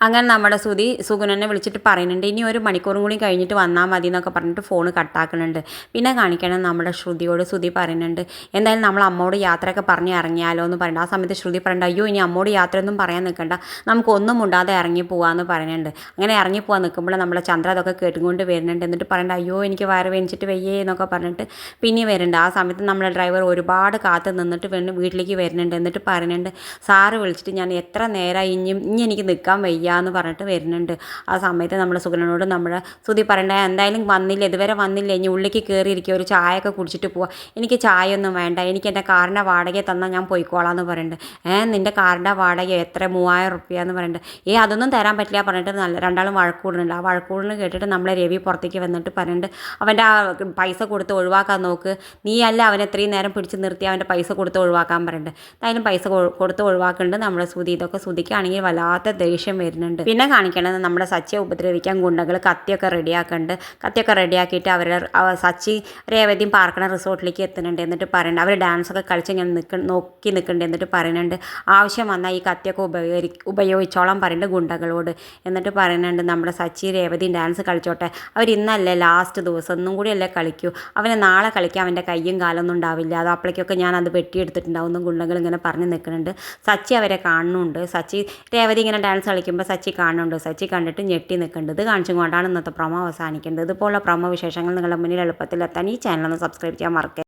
അങ്ങനെ നമ്മുടെ സുഗുണനെ വിളിച്ചിട്ട് പറയുന്നുണ്ട് ഇനി ഒരു മണിക്കൂറും കൂടി കഴിഞ്ഞിട്ട് വന്നാൽ മതി എന്നൊക്കെ പറഞ്ഞിട്ട് ഫോൺ കട്ടാക്കുന്നുണ്ട്. പിന്നെ കാണിക്കണം നമ്മുടെ ശ്രുതിയോട്. ശ്രുതി പറയുന്നുണ്ട് എന്തായാലും നമ്മൾ അമ്മോട് യാത്രയൊക്കെ പറഞ്ഞ് ഇറങ്ങിയാലോ എന്ന് പറയുന്നുണ്ട്. ആ സമയത്ത് ശ്രുതി പറയുന്നുണ്ട് അയ്യോ ഇനി അമ്മോട് യാത്രയൊന്നും പറയാൻ നിൽക്കണ്ട, നമുക്കൊന്നും മുണ്ടാതെ ഇറങ്ങി പോകാമെന്ന് പറയുന്നുണ്ട്. അങ്ങനെ ഇറങ്ങി പോകാൻ നിൽക്കുമ്പോൾ നമ്മുടെ ചന്ദ്ര അതൊക്കെ കേട്ടുകൊണ്ട് വരുന്നുണ്ട്. എന്നിട്ട് പറയുന്നുണ്ട് അയ്യോ എനിക്ക് വയറ് വേനിച്ചിട്ട് വയ്യേ എന്നൊക്കെ പറഞ്ഞിട്ട് പിന്നെ വരുന്നുണ്ട്. ആ സമയത്ത് നമ്മുടെ ഡ്രൈവർ ഒരുപാട് കാത്ത് നിന്നിട്ട് വീട്ടിലേക്ക് വരുന്നുണ്ട്. എന്നിട്ട് പറയുന്നുണ്ട് സാറ് വിളിച്ചിട്ട് ഞാൻ എത്ര നേരമായി ഇനി എനിക്ക് നിൽക്കാൻ വയ്യ എന്ന് പറഞ്ഞിട്ട് വരുന്നുണ്ട്. ആ സമയത്ത് നമ്മുടെ സുഗുണനോട് നമ്മുടെ ശ്രുതി പറയണ്ട എന്തായാലും വന്നില്ല, ഇതുവരെ വന്നില്ല, ഇനി ഉള്ളിലേക്ക് കയറിയിരിക്കുക, ഒരു ചായയൊക്കെ കുടിച്ചിട്ട് പോവാം, എനിക്ക് ചായ ഒന്നും വേണ്ട, എനിക്ക് എൻ്റെ കാറിൻ്റെ വാടക തന്നാൽ ഞാൻ പോയിക്കോളാം എന്ന് പറയുന്നുണ്ട്. നിൻ്റെ കാറിൻ്റെ വാടക എത്ര 3000 റുപ്യ എന്ന് പറയുന്നുണ്ട്. അതൊന്നും തരാൻ പറ്റില്ല പറഞ്ഞിട്ട് രണ്ടാളും വഴക്കൂടുന്നുണ്ട്. ആ വഴക്കൂടിന് കേട്ടിട്ട് നമ്മളെ രവി പുറത്തേക്ക് വന്നിട്ട് പറയുന്നുണ്ട് അവൻ്റെ ആ പൈസ കൊടുത്ത് ഒഴിവാക്കാൻ നോക്ക്, നീ അല്ല അവൻ എത്രയും നേരം പിടിച്ച് നിർത്തി അവൻ്റെ പൈസ കൊടുത്ത് ഒഴിവാക്കാൻ പറയുന്നുണ്ട്. എന്തായാലും പൈസ കൊടുത്ത് ഒഴിവാക്കുന്നുണ്ട് നമ്മുടെ ശ്രുതി. ഇതൊക്കെ ശ്രുതിക്കാണെങ്കിൽ വല്ലാത്ത ദേഷ്യം വരുന്നുണ്ട്. പിന്നെ കാണിക്കണത് നമ്മുടെ സച്ചിയെ ഉപദ്രവിക്കാൻ ഗുണ്ടകൾ കത്തിയൊക്കെ റെഡിയാക്കുന്നുണ്ട്. കത്തിയൊക്കെ റെഡിയാക്കിയിട്ട് സച്ചി രേവതിയും പാർക്കണ റിസോർട്ടിലേക്ക് എത്തുന്നുണ്ട്. എന്നിട്ട് പറയുന്നുണ്ട് അവർ ഡാൻസൊക്കെ കളിച്ച് ഞാൻ നോക്കി നിൽക്കുന്നുണ്ട്. എന്നിട്ട് പറയുന്നുണ്ട് ആവശ്യം വന്നാൽ ഈ കത്തിയൊക്കെ ഉപയോഗിച്ചോളാം പറയുന്നുണ്ട് ഗുണ്ടകളോട്. എന്നിട്ട് പറയുന്നുണ്ട് നമ്മുടെ സച്ചി രേവതിയും ഡാൻസ് കളിച്ചോട്ടെ, അവർ ഇന്നല്ലേ ലാസ്റ്റ് ദിവസം, ഒന്നും കൂടി അല്ലേ കളിക്കൂ, അവനെ നാളെ കളിക്കാൻ അവൻ്റെ കയ്യും കാലൊന്നും ഉണ്ടാവില്ല, അത് അപ്പോഴേക്കൊക്കെ ഞാൻ അത് വെട്ടിയെടുത്തിട്ടുണ്ടാവും എന്ന് ഗുണ്ടകൾ ഇങ്ങനെ പറഞ്ഞ് നിൽക്കുന്നുണ്ട്. സച്ചി അവരെ കാണുന്നുണ്ട്. സച്ചി രേവതി ഇങ്ങനെ ഡാൻസ് കളിക്കുമ്പോൾ സച്ചി കാണുന്നുണ്ട്. സച്ചി കണ്ടിട്ട് ഞെട്ടി നിൽക്കുന്നുണ്ട്. ഇത് കാണിച്ചും കൊണ്ടാണ് ഇന്നത്തെ പ്രൊമോ അവസാനിക്കേണ്ടത്. ഇതുപോലുള്ള പ്രൊമോ വിശേഷങ്ങൾ നിങ്ങളുടെ മുന്നിൽ എളുപ്പത്തിൽ എത്താൻ ഈ ചാനൽ ഒന്ന് സബ്സ്ക്രൈബ് ചെയ്യാൻ മറക്കരുത്.